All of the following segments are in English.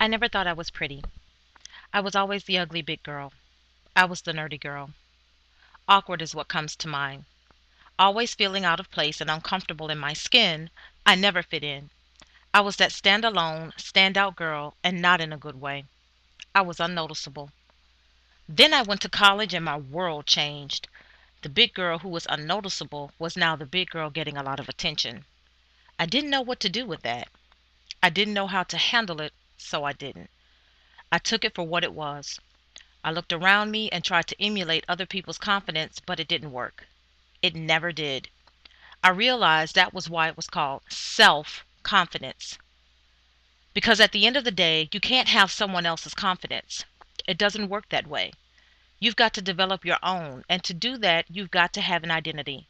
I never thought I was pretty. I was always the ugly big girl. I was the nerdy girl. Awkward is what comes to mind. Always feeling out of place and uncomfortable in my skin, I never fit in. I was that stand alone, stand out girl, and not in a good way. I was unnoticeable. Then I went to college and my world changed. The big girl who was unnoticeable was now the big girl getting a lot of attention. I didn't know what to do with that. I didn't know how to handle it, so I didn't. I took it for what it was. I looked around me and tried to emulate other people's confidence, but it didn't work. It never did. I realized that was why it was called self confidence. Because at the end of the day, you can't have someone else's confidence. It doesn't work that way. You've got to develop your own, and to do that, you've got to have an identity.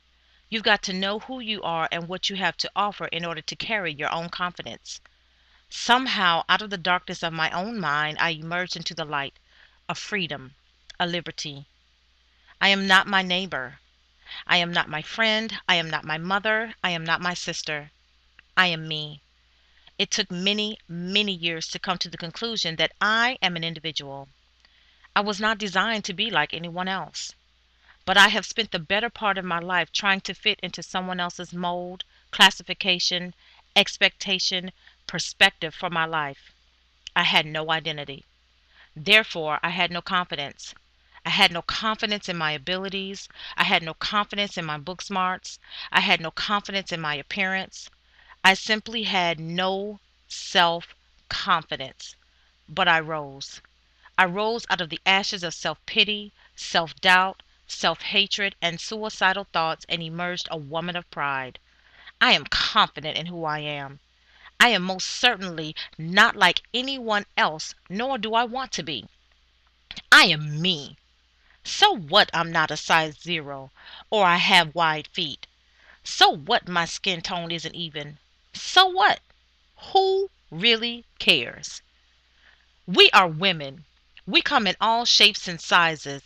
You've got to know who you are and what you have to offer in order to carry your own confidence. Somehow, out of the darkness of my own mind, I emerged into the light, a freedom, a liberty. I am not my neighbor. I am not my friend. I am not my mother. I am not my sister. I am me. It took many, many years to come to the conclusion that I am an individual. I was not designed to be like anyone else. But I have spent the better part of my life trying to fit into someone else's mold, classification, expectation, perspective for my life. I had no identity. Therefore, I had no confidence. I had no confidence in my abilities. I had no confidence in my book smarts. I had no confidence in my appearance. I simply had no self confidence. But I rose. I rose out of the ashes of self pity, self doubt, self hatred, and suicidal thoughts and emerged a woman of pride. I am confident in who I am. I am most certainly not like anyone else, nor do I want to be. I am me. So what I'm not a size zero, or I have wide feet. So what my skin tone isn't even. So what? Who really cares? We are women. We come in all shapes and sizes.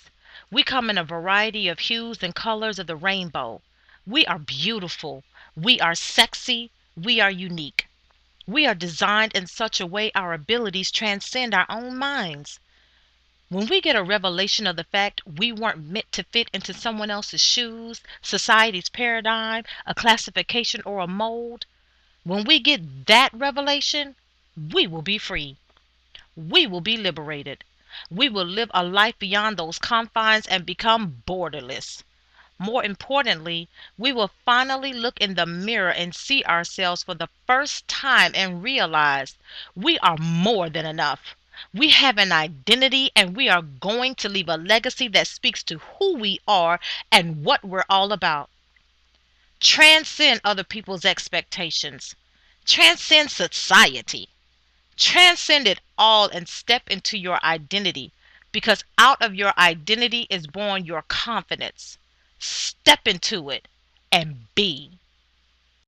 We come in a variety of hues and colors of the rainbow. We are beautiful. We are sexy. We are unique. We are designed in such a way our abilities transcend our own minds. When we get a revelation of the fact we weren't meant to fit into someone else's shoes, society's paradigm, a classification, or a mold, when we get that revelation, we will be free. We will be liberated. We will live a life beyond those confines and become borderless. More importantly, we will finally look in the mirror and see ourselves for the first time and realize we are more than enough. We have an identity and we are going to leave a legacy that speaks to who we are and what we're all about. Transcend other people's expectations. Transcend society. Transcend it all and step into your identity, because out of your identity is born your confidence. Step into it and be.